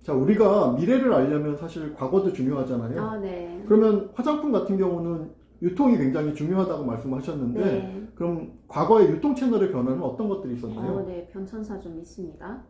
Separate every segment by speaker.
Speaker 1: 자, 우리가 미래를 알려면 사실 과거도 중요하잖아요.
Speaker 2: 아, 네.
Speaker 1: 그러면 화장품 같은 경우는 유통이 굉장히 중요하다고 말씀하셨는데
Speaker 2: 네.
Speaker 1: 그럼 과거의 유통 채널의 변화는 어떤 것들이 있었나요?
Speaker 2: 네, 변천사 좀 있습니다.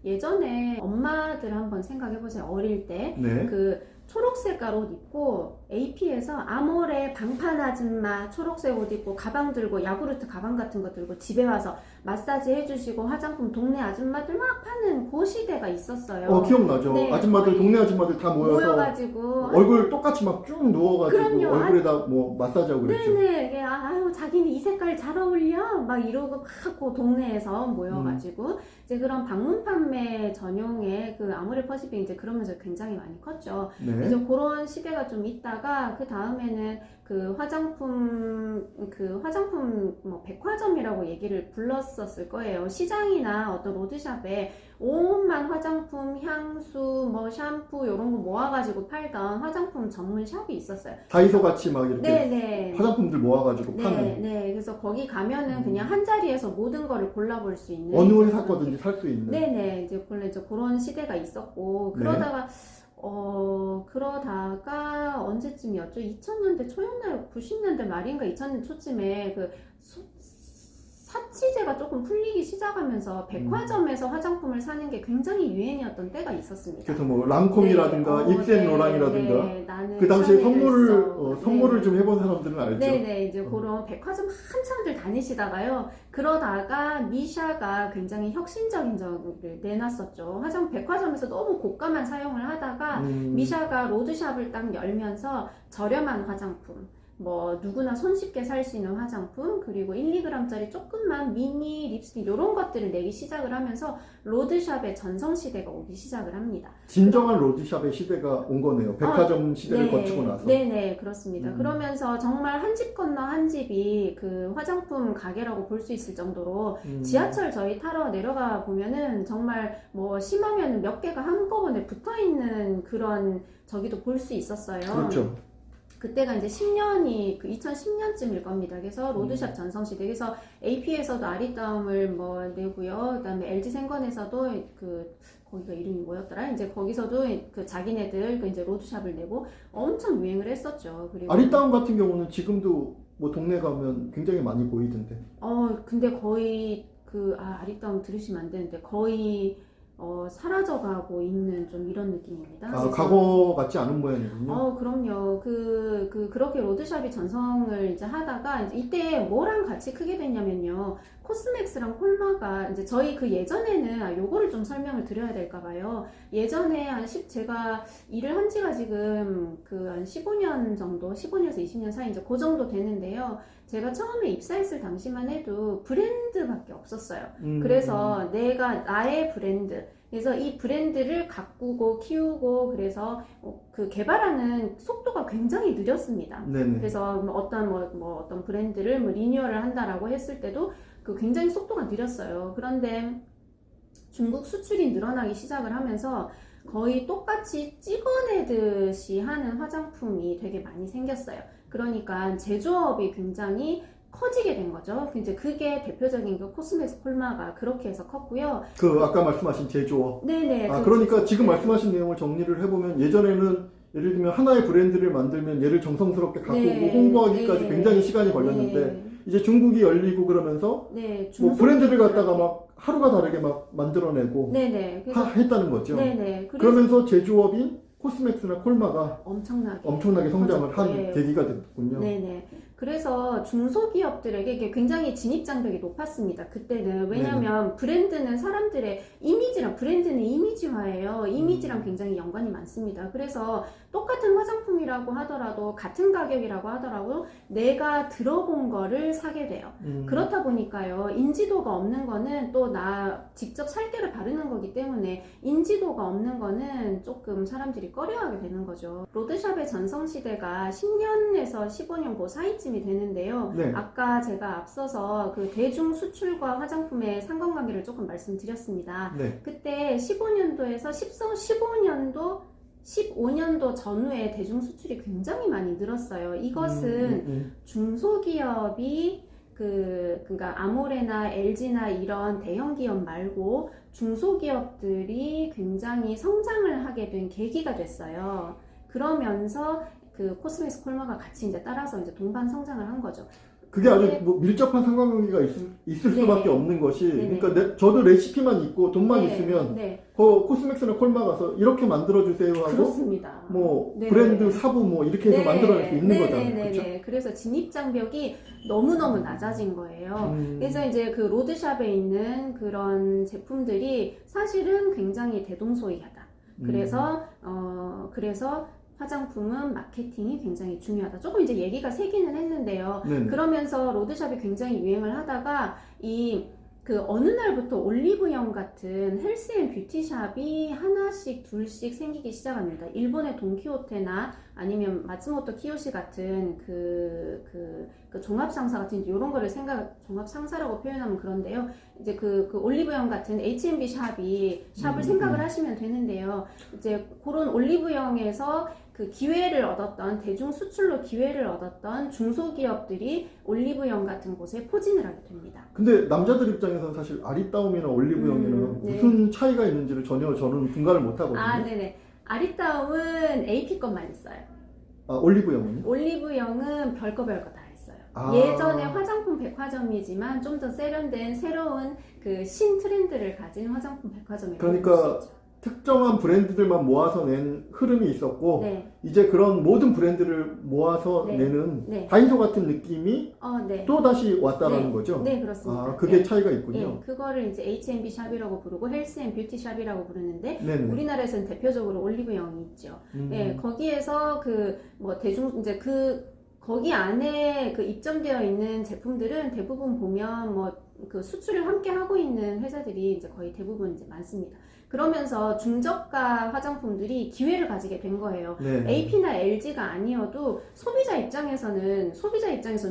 Speaker 2: 예전에 엄마들 한번 생각해보세요. 어릴 때.
Speaker 1: 네.
Speaker 2: 초록색깔 옷 입고 AP에서 아모레 방판 아줌마 초록색 옷 입고 가방 들고 야구르트 가방 같은 거 들고 집에 와서 마사지 해주시고 화장품 동네 아줌마들 막 파는 그 시대가 있었어요.
Speaker 1: 기억나죠.
Speaker 2: 네,
Speaker 1: 아줌마들,
Speaker 2: 거의
Speaker 1: 동네 아줌마들 다
Speaker 2: 모여가지고
Speaker 1: 얼굴 똑같이 막 쭉 누워가지고
Speaker 2: 그럼요.
Speaker 1: 얼굴에다 뭐 마사지하고 그랬죠.
Speaker 2: 네네. 아유, 자기는 이 색깔 잘 어울려? 막 이러고 막 그 동네에서 모여가지고 이제 그런 방문 판매 전용의 아모레 퍼시픽 이제 그러면서 굉장히 많이 컸죠.
Speaker 1: 네.
Speaker 2: 이제 그런 시대가 좀 있다가 그 다음에는 화장품 뭐 백화점이라고 얘기를 불렀었을 거예요. 시장이나 어떤 로드샵에 온만 화장품, 향수, 뭐 샴푸 이런 거 모아가지고 팔던 화장품 전문 샵이 있었어요.
Speaker 1: 다이소 같이 막 이렇게
Speaker 2: 네네.
Speaker 1: 화장품들 모아가지고 파는.
Speaker 2: 네. 그래서 거기 가면은 그냥 한 자리에서 모든 거를 골라볼 수 있는.
Speaker 1: 어느 옷 샀거든지 살 수 있는.
Speaker 2: 네네. 이제 원래 이제 그런 시대가 있었고 그러다가 그러다가 언제쯤이었죠? 2000년대 초였나요? 90년대 말인가 2000년 초쯤에 사치제가 조금 풀리기 시작하면서 백화점에서 화장품을 사는 게 굉장히 유행이었던 때가 있었습니다.
Speaker 1: 그래서 뭐 랑콤이라든가
Speaker 2: 네,
Speaker 1: 입센 로랑이라든가
Speaker 2: 나는
Speaker 1: 그 당시에
Speaker 2: 샤넬을
Speaker 1: 선물을 좀 해본 사람들은 알죠.
Speaker 2: 네네, 이제 그런 백화점 한참들 다니시다가요. 그러다가 미샤가 굉장히 혁신적인 적을 내놨었죠. 백화점에서 너무 고가만 사용을 하다가 미샤가 로드샵을 딱 열면서 저렴한 화장품, 뭐 누구나 손쉽게 살 수 있는 화장품, 그리고 1, 2g짜리 조금만 미니 립스틱 이런 것들을 내기 시작을 하면서 로드샵의 전성시대가 오기 시작을 합니다.
Speaker 1: 진정한 로드샵의 시대가 온 거네요. 백화점 시대를 거치고 나서.
Speaker 2: 네네, 그렇습니다. 그러면서 정말 한 집 건너 한 집이 화장품 가게라고 볼 수 있을 정도로 지하철 저희 타러 내려가 보면은 정말 뭐 심하면 몇 개가 한꺼번에 붙어 있는 그런 저기도 볼 수 있었어요.
Speaker 1: 그렇죠.
Speaker 2: 그때가 이제 10년이 2010년쯤일 겁니다. 그래서 로드샵 전성시대. 그래서 AP에서도 아리따움을 뭐 내고요. 그다음에 LG 생건에서도 거기가 이름이 뭐였더라? 이제 거기서도 자기네들 이제 로드샵을 내고 엄청 유행을 했었죠. 그리고
Speaker 1: 아리따움 같은 경우는 지금도 뭐 동네 가면 굉장히 많이 보이던데.
Speaker 2: 근데 거의 아리따움 들으시면 안 되는데 거의 사라져가고 있는 좀 이런 느낌입니다.
Speaker 1: 과거 같지 않은 모양이군요.
Speaker 2: 그럼요. 그렇게 로드샵이 전성을 이제 하다가, 이때 뭐랑 같이 크게 됐냐면요. 코스맥스랑 콜마가, 이제 저희 예전에는, 요거를 좀 설명을 드려야 될까봐요. 예전에 제가 일을 한 지가 지금 한 15년 정도, 15년에서 20년 사이 이제 그 정도 되는데요. 제가 처음에 입사했을 당시만 해도 브랜드밖에 없었어요. 그래서 나의 브랜드. 그래서 이 브랜드를 가꾸고 키우고 그래서 개발하는 속도가 굉장히 느렸습니다.
Speaker 1: 네네.
Speaker 2: 그래서 어떤 브랜드를 리뉴얼을 한다라고 했을 때도 굉장히 속도가 느렸어요. 그런데 중국 수출이 늘어나기 시작을 하면서 거의 똑같이 찍어내듯이 하는 화장품이 되게 많이 생겼어요. 그러니까 제조업이 굉장히 커지게 된 거죠. 이제 그게 대표적인 코스메스 콜마가 그렇게 해서 컸고요.
Speaker 1: 아까 말씀하신 제조업.
Speaker 2: 네네.
Speaker 1: 그러니까 지금 말씀하신 내용을 정리를 해보면 예전에는 예를 들면 하나의 브랜드를 만들면 얘를 정성스럽게 가꾸고 홍보하기까지 굉장히 시간이 걸렸는데 이제 중국이 열리고 그러면서 뭐 브랜드를 갖다가 막 하루가 다르게 막 만들어내고 했다는 거죠. 그러면서 제조업인 코스맥스나 콜마가 엄청나게 성장을 한 계기가 됐군요.
Speaker 2: 네네. 그래서 중소기업들에게 이게 굉장히 진입장벽이 높았습니다. 그때는. 왜냐면 브랜드는 사람들의 브랜드는 이미지화예요. 이미지랑 굉장히 연관이 많습니다. 그래서 똑같은 화장품이라고 하더라도 같은 가격이라고 하더라도 내가 들어본 거를 사게 돼요. 그렇다 보니까요. 인지도가 없는 거는 또 직접 살결을 바르는 거기 때문에 인지도가 없는 거는 조금 사람들이 꺼려하게 되는 거죠. 로드샵의 전성시대가 10년에서 15년 그 사이쯤이 되는데요. 아까 제가 앞서서 대중 수출과 화장품의 상관관계를 조금 말씀드렸습니다. 그때 15년도에서 15년도 전후에 대중 수출이 굉장히 많이 늘었어요. 이것은 중소기업이 그러니까 아모레나 LG나 이런 대형 기업 말고 중소기업들이 굉장히 성장을 하게 된 계기가 됐어요. 그러면서 그 코스메스 콜마가 같이 이제 따라서 이제 동반 성장을 한 거죠.
Speaker 1: 그게 아주
Speaker 2: 근데-
Speaker 1: 뭐 밀접한 상관관계가 있을
Speaker 2: 네.
Speaker 1: 수밖에 없는 것이,
Speaker 2: 네네.
Speaker 1: 그러니까 저도 레시피만 있고 돈만
Speaker 2: 네,
Speaker 1: 있으면
Speaker 2: 네,
Speaker 1: 코스맥스나 콜마 가서 이렇게 만들어 주세요 하고
Speaker 2: 그렇습니다.
Speaker 1: 뭐
Speaker 2: 네.
Speaker 1: 브랜드 사부 뭐 이렇게 해서 만들어낼 수 있는 거잖아요.
Speaker 2: 네네네.
Speaker 1: 그렇죠?
Speaker 2: 그래서 진입 장벽이 너무너무 낮아진 거예요.
Speaker 1: 음.
Speaker 2: 그래서 이제 그 로드샵에 있는 그런 제품들이 사실은 굉장히 대동소이하다. 그래서 화장품은 마케팅이 굉장히 중요하다. 조금 이제 얘기가 새기는 했는데요.
Speaker 1: 네네.
Speaker 2: 그러면서 로드샵이 굉장히 유행을 하다가 그 어느 날부터 올리브영 같은 헬스 앤 뷰티샵이 하나씩 둘씩 생기기 시작합니다. 일본의 돈키호테나 아니면 마츠모토 키요시 같은 그 종합상사 같은 이런 거를 종합상사라고 표현하면 그런데요. 이제 그 올리브영 같은 H&B 샵을 생각을 하시면 되는데요. 이제 그런 올리브영에서 그 기회를 얻었던, 대중 수출로 기회를 얻었던 중소기업들이 올리브영 같은 곳에 포진을 하게 됩니다.
Speaker 1: 근데 남자들 입장에서는 사실 아리따움이나 올리브영이나
Speaker 2: 네.
Speaker 1: 무슨 차이가 있는지를 전혀 저는 분간을 못 하거든요.
Speaker 2: 아, 네네. 아리따움은 AP 것만 있어요.
Speaker 1: 아, 올리브영은요?
Speaker 2: 올리브영은 별거 다 했어요.
Speaker 1: 아.
Speaker 2: 예전에 화장품 백화점이지만 좀 더 세련된 새로운 그 신트렌드를 가진 화장품 백화점이라고
Speaker 1: 그러니까
Speaker 2: 볼수 있죠.
Speaker 1: 특정한 브랜드들만 모아서 낸 흐름이 있었고,
Speaker 2: 네.
Speaker 1: 이제 그런 모든 브랜드를 모아서
Speaker 2: 네.
Speaker 1: 내는
Speaker 2: 네.
Speaker 1: 다이소 같은 느낌이
Speaker 2: 네.
Speaker 1: 또 다시 왔다라는 거죠?
Speaker 2: 네, 그렇습니다.
Speaker 1: 아, 그게
Speaker 2: 네.
Speaker 1: 차이가 있군요.
Speaker 2: 예, 그거를 이제 H&B 샵이라고 부르고 헬스 앤 뷰티 샵이라고 부르는데
Speaker 1: 네네.
Speaker 2: 우리나라에서는 대표적으로 올리브영이 있죠. 예, 거기에서 거기 안에 그 입점되어 있는 제품들은 대부분 보면 그 수출을 함께 하고 있는 회사들이 이제 거의 대부분 이제 많습니다. 그러면서 중저가 화장품들이 기회를 가지게 된 거예요.
Speaker 1: 네.
Speaker 2: AP나 LG가 아니어도 소비자 입장에서는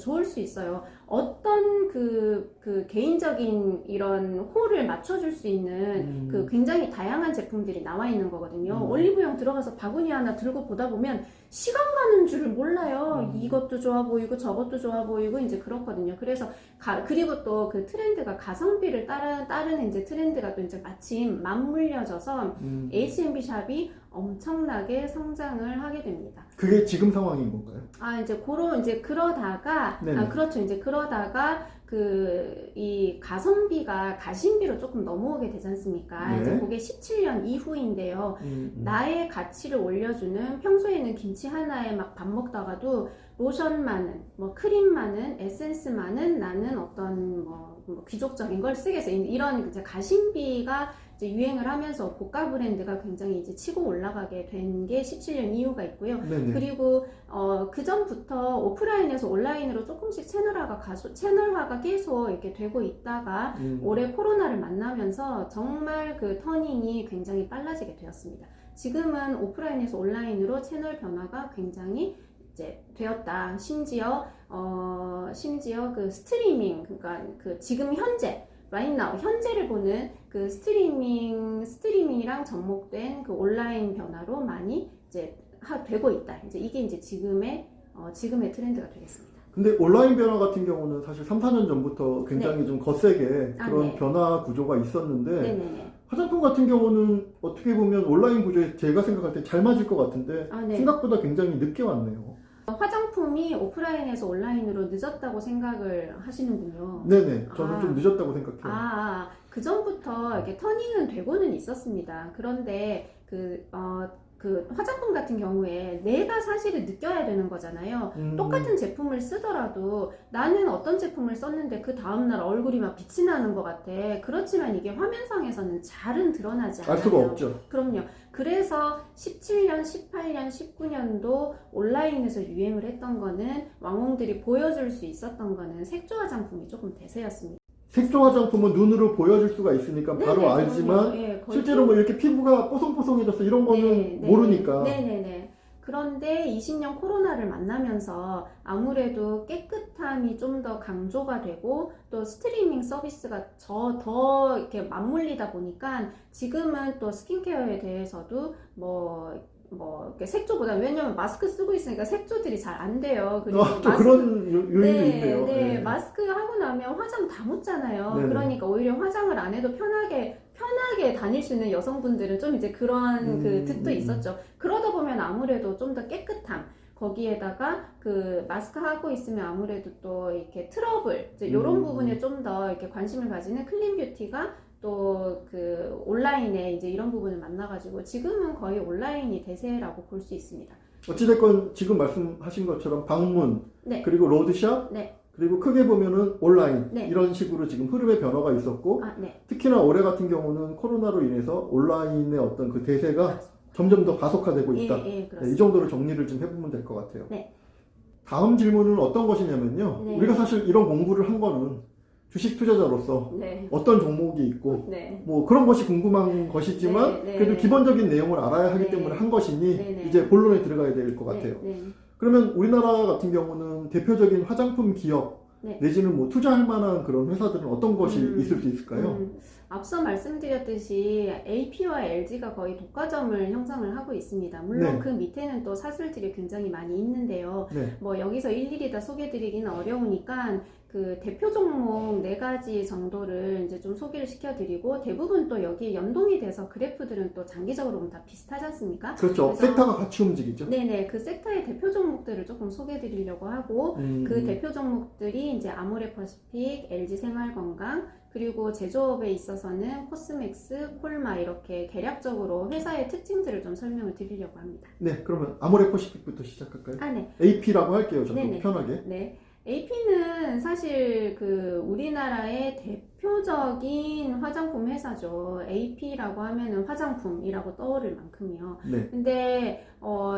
Speaker 2: 좋을 수 있어요. 어떤 그 개인적인 이런 홀을 맞춰줄 수 있는 그 굉장히 다양한 제품들이 나와 있는 거거든요. 올리브영 들어가서 바구니 하나 들고 보다 보면 시간 가는 줄을 몰라요. 이것도 좋아 보이고 저것도 좋아 보이고 이제 그렇거든요. 그래서 그리고 또 그 트렌드가 가성비를 따르는 이제 트렌드가 또 이제 마침 맞물려져서 H&B 샵이 엄청나게 성장을 하게 됩니다.
Speaker 1: 그게 지금 상황인 건가요?
Speaker 2: 그러다가
Speaker 1: 네네.
Speaker 2: 그렇죠. 이제 그러다가 이 가성비가 가심비로 조금 넘어오게 되지 않습니까?
Speaker 1: 네.
Speaker 2: 이제 그게 17년 이후인데요. 나의 가치를 올려주는, 평소에는 김치 하나에 막 밥 먹다가도 로션 많은, 크림 많은, 에센스 많은, 나는 어떤 귀족적인 걸 쓰겠어. 이런 이제 가심비가 이제 유행을 하면서 고가 브랜드가 굉장히 이제 치고 올라가게 된 게 17년 이유가 있고요.
Speaker 1: 네네.
Speaker 2: 그리고 그 전부터 오프라인에서 온라인으로 조금씩 채널화가 계속 이렇게 되고 있다가 올해 코로나를 만나면서 정말 그 터닝이 굉장히 빨라지게 되었습니다. 지금은 오프라인에서 온라인으로 채널 변화가 굉장히 이제 되었다. 심지어 그 스트리밍, 그러니까 그 지금 현재 right now, 현재를 보는 그 스트리밍이랑 접목된 그 온라인 변화로 많이 이제 되고 있다. 이제 이게 이제 지금의 트렌드가 되겠습니다.
Speaker 1: 근데 온라인 변화 같은 경우는 사실 3, 4년 전부터 굉장히 좀 거세게 그런
Speaker 2: 네.
Speaker 1: 변화 구조가 있었는데,
Speaker 2: 네네네.
Speaker 1: 화장품 같은 경우는 어떻게 보면 온라인 구조에 제가 생각할 때 잘 맞을 것 같은데
Speaker 2: 네.
Speaker 1: 생각보다 굉장히 늦게 왔네요.
Speaker 2: 화장품이 오프라인에서 온라인으로 늦었다고 생각을 하시는군요.
Speaker 1: 네네. 저는 좀 늦었다고 생각해요.
Speaker 2: 그 전부터 이렇게 터닝은 되고는 있었습니다. 그런데 그 화장품 같은 경우에 내가 사실은 느껴야 되는 거잖아요. 똑같은 제품을 쓰더라도 나는 어떤 제품을 썼는데 그 다음날 얼굴이 막 빛이 나는 것 같아. 그렇지만 이게 화면상에서는 잘은 드러나지 않아요.
Speaker 1: 알 수가 없죠.
Speaker 2: 그럼요. 그래서 17년, 18년, 19년도 온라인에서 유행을 했던 거는 왕홍들이 보여줄 수 있었던 거는 색조 화장품이 조금 대세였습니다.
Speaker 1: 색조 화장품은 눈으로 보여줄 수가 있으니까 바로
Speaker 2: 네네,
Speaker 1: 알지만
Speaker 2: 거의
Speaker 1: 실제로 뭐 이렇게 피부가 뽀송뽀송해졌어 이런 거는 모르니까.
Speaker 2: 네네네. 그런데 20년 코로나를 만나면서 아무래도 깨끗함이 좀 더 강조가 되고 또 스트리밍 서비스가 더 이렇게 맞물리다 보니까 지금은 또 스킨케어에 대해서도 이렇게 색조보다, 왜냐면 마스크 쓰고 있으니까 색조들이 잘 안 돼요. 그리고
Speaker 1: 또 그런 요인도 있네요.
Speaker 2: 네, 마스크 하고 나면 화장 다 묻잖아요.
Speaker 1: 네네.
Speaker 2: 그러니까 오히려 화장을 안 해도 편하게 편하게 다닐 수 있는 여성분들은 좀 이제 그런 그 득도 있었죠. 그러다 보면 아무래도 좀 더 깨끗함, 거기에다가 그 마스크 하고 있으면 아무래도 또 이렇게 트러블, 이제 이런 부분에 좀 더 이렇게 관심을 가지는 클린 뷰티가 또 그 온라인에 이제 이런 부분을 만나가지고 지금은 거의 온라인이 대세라고 볼 수 있습니다.
Speaker 1: 어찌됐건 지금 말씀하신 것처럼 방문,
Speaker 2: 네.
Speaker 1: 그리고 로드샵,
Speaker 2: 네.
Speaker 1: 그리고 크게 보면은 온라인,
Speaker 2: 네.
Speaker 1: 이런 식으로 지금 흐름의 변화가 있었고,
Speaker 2: 네.
Speaker 1: 특히나 올해 같은 경우는 코로나로 인해서 온라인의 어떤 그 대세가 점점 더 가속화되고 있다.
Speaker 2: 네,
Speaker 1: 이 정도로 정리를 좀 해보면 될 것 같아요.
Speaker 2: 네.
Speaker 1: 다음 질문은 어떤 것이냐면요.
Speaker 2: 네.
Speaker 1: 우리가 사실 이런 공부를 한 거는 주식 투자자로서
Speaker 2: 네.
Speaker 1: 어떤 종목이 있고
Speaker 2: 네.
Speaker 1: 뭐 그런 것이 궁금한 것이지만
Speaker 2: 네.
Speaker 1: 그래도 기본적인 내용을 알아야 하기
Speaker 2: 네.
Speaker 1: 때문에 한 것이니
Speaker 2: 네.
Speaker 1: 이제 본론에 들어가야 될 것 같아요.
Speaker 2: 네.
Speaker 1: 그러면 우리나라 같은 경우는 대표적인 화장품 기업
Speaker 2: 네.
Speaker 1: 내지는 뭐 투자할 만한 그런 회사들은 어떤 것이 있을 수 있을까요?
Speaker 2: 앞서 말씀드렸듯이 AP와 LG가 거의 독과점을 형성을 하고 있습니다. 물론
Speaker 1: 네.
Speaker 2: 그 밑에는 또 사슬들이 굉장히 많이 있는데요.
Speaker 1: 네.
Speaker 2: 뭐 여기서 일일이 다 소개드리기는 어려우니까 그 대표 종목 4가지 정도를 이제 좀 소개를 시켜드리고, 대부분 또 여기 연동이 돼서 그래프들은 또 장기적으로 보면 다 비슷하지 않습니까?
Speaker 1: 그렇죠.
Speaker 2: 그래서
Speaker 1: 섹터가 같이 움직이죠.
Speaker 2: 네네, 그 섹터의 대표 종목들을 조금 소개드리려고 하고, 그 대표 종목들이 이제 아모레퍼시픽, LG생활건강, 그리고 제조업에 있어서는 코스맥스, 콜마, 이렇게 개략적으로 회사의 특징들을 좀 설명을 드리려고 합니다.
Speaker 1: 네, 그러면 아모레퍼시픽부터 시작할까요?
Speaker 2: 네.
Speaker 1: AP라고 할게요. 저도
Speaker 2: 네네.
Speaker 1: 편하게.
Speaker 2: 네. AP는 사실 그 우리나라의 대표적인 화장품 회사죠. AP라고 하면은 화장품이라고 떠오를 만큼이요.
Speaker 1: 네.
Speaker 2: 근데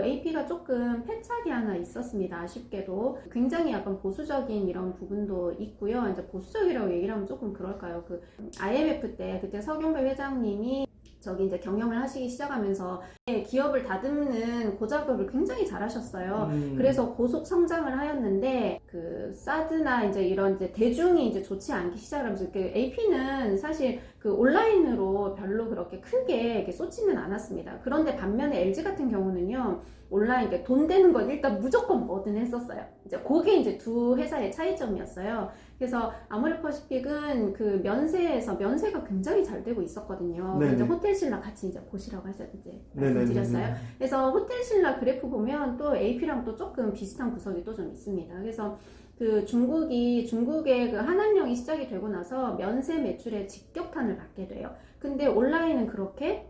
Speaker 2: AP가 조금 패착이 하나 있었습니다. 아쉽게도 굉장히 약간 보수적인 이런 부분도 있고요. 이제 보수적이라고 얘기를 하면 조금 그럴까요? 그 IMF 때 그때 서경배 회장님이 저기 이제 경영을 하시기 시작하면서 기업을 다듬는 고작업을 굉장히 잘하셨어요. 그래서 고속 성장을 하였는데 그 사드나 이제 이런 이제 대중이 이제 좋지 않기 시작하면서 그 AP는 사실 그 온라인으로 별로 그렇게 크게 이렇게 쏟지는 않았습니다. 그런데 반면에 LG 같은 경우는요, 온라인 돈 되는 건 일단 무조건 뭐든 했었어요. 이제 그게 이제 두 회사의 차이점이었어요. 그래서 아모레퍼시픽은 그 면세가 굉장히 잘 되고 있었거든요. 이제 호텔신라 같이 이제 보시라고 이제 말씀드렸어요. 그래서 호텔신라 그래프 보면 또 AP랑 또 조금 비슷한 구석이 또 좀 있습니다. 그래서 그 중국의 그 한한령이 시작이 되고 나서 면세 매출에 직격탄을 맞게 돼요. 근데 온라인은 그렇게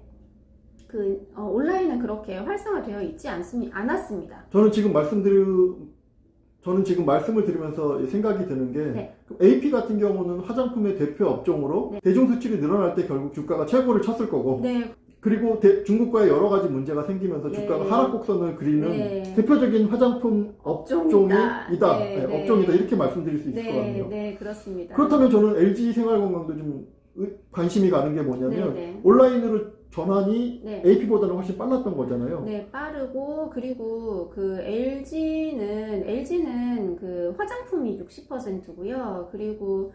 Speaker 2: 활성화되어 있지 않았습니다.
Speaker 1: 저는 지금 말씀을 드리면서 생각이 드는 게 AP 같은 경우는 화장품의 대표 업종으로 대중 수출이 늘어날 때 결국 주가가 최고를 쳤을 거고, 그리고 중국과의 여러 가지 문제가 생기면서 주가가 하락 곡선을 그리는 대표적인 화장품 업종이다. 업종이다. 이렇게 말씀드릴 수 있을 것 같네요.
Speaker 2: 네, 그렇습니다.
Speaker 1: 그렇다면 저는 LG 생활건강도 좀 관심이 가는 게 뭐냐면 온라인으로 전환이 AP보다는 훨씬 빨랐던 거잖아요.
Speaker 2: 네, 빠르고, 그리고 그 LG는 그 화장품이 60%고요. 그리고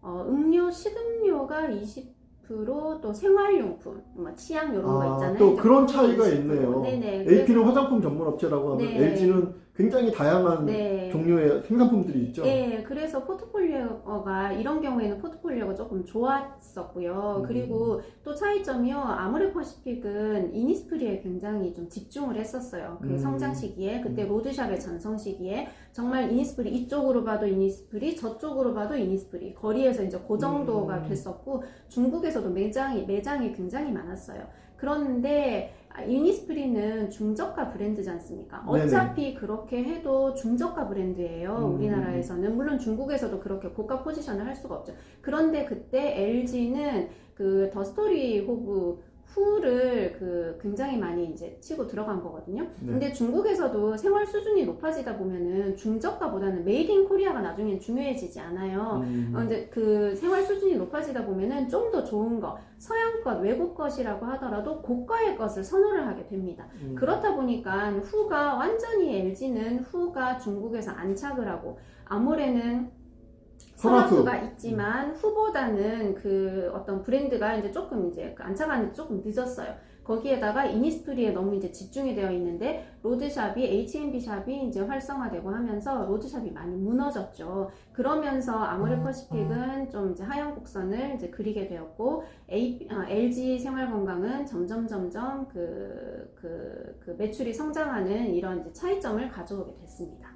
Speaker 2: 음료, 식음료가 20%, 또 생활용품, 뭐 치약 이런 거 있잖아요.
Speaker 1: 또 그런 차이가 있네요.
Speaker 2: 네네.
Speaker 1: AP는 화장품 전문 업체라고 하면 LG는 굉장히 다양한 종류의 생산품들이 있죠.
Speaker 2: 네, 그래서 포트폴리오가 이런 경우에는 포트폴리오가 조금 좋았었고요. 그리고 또 차이점이요. 아모레퍼시픽은 이니스프리에 굉장히 좀 집중을 했었어요. 그 성장 시기에, 그때 로드샵의 전성 시기에 정말 이니스프리 이쪽으로 봐도 이니스프리, 저쪽으로 봐도 이니스프리, 거리에서 이제 그 정도가 됐었고, 중국에서도 매장이 굉장히 많았어요. 그런데 이니스프리는 중저가 브랜드지 않습니까? 어차피 그렇게 해도 중저가 브랜드예요. 우리나라에서는. 물론 중국에서도 그렇게 고가 포지션을 할 수가 없죠. 그런데 그때 LG는 그 더 스토리 오브 후를 그 굉장히 많이 이제 치고 들어간 거거든요. 근데 중국에서도 생활 수준이 높아지다 보면은 중저가보다는 메이드 인 코리아가 나중엔 중요해지지 않아요. 근데 그 생활 수준이 높아지다 보면은 좀 더 좋은 거, 서양 것, 외국 것이라고 하더라도 고가의 것을 선호를 하게 됩니다. 그렇다 보니까 완전히 LG는 후가 중국에서 안착을 하고, 아모레는 선화수가 있지만 후보다는 그 어떤 브랜드가 이제 조금 이제 안착하는 조금 늦었어요. 거기에다가 이니스프리에 너무 이제 집중이 되어 있는데 로드샵이 H&B 샵이 이제 활성화되고 하면서 로드샵이 많이 무너졌죠. 그러면서 아모레퍼시픽은 좀 이제 하향 곡선을 이제 그리게 되었고 LG 생활건강은 점점 그 매출이 성장하는 이런 이제 차이점을 가져오게 됐습니다.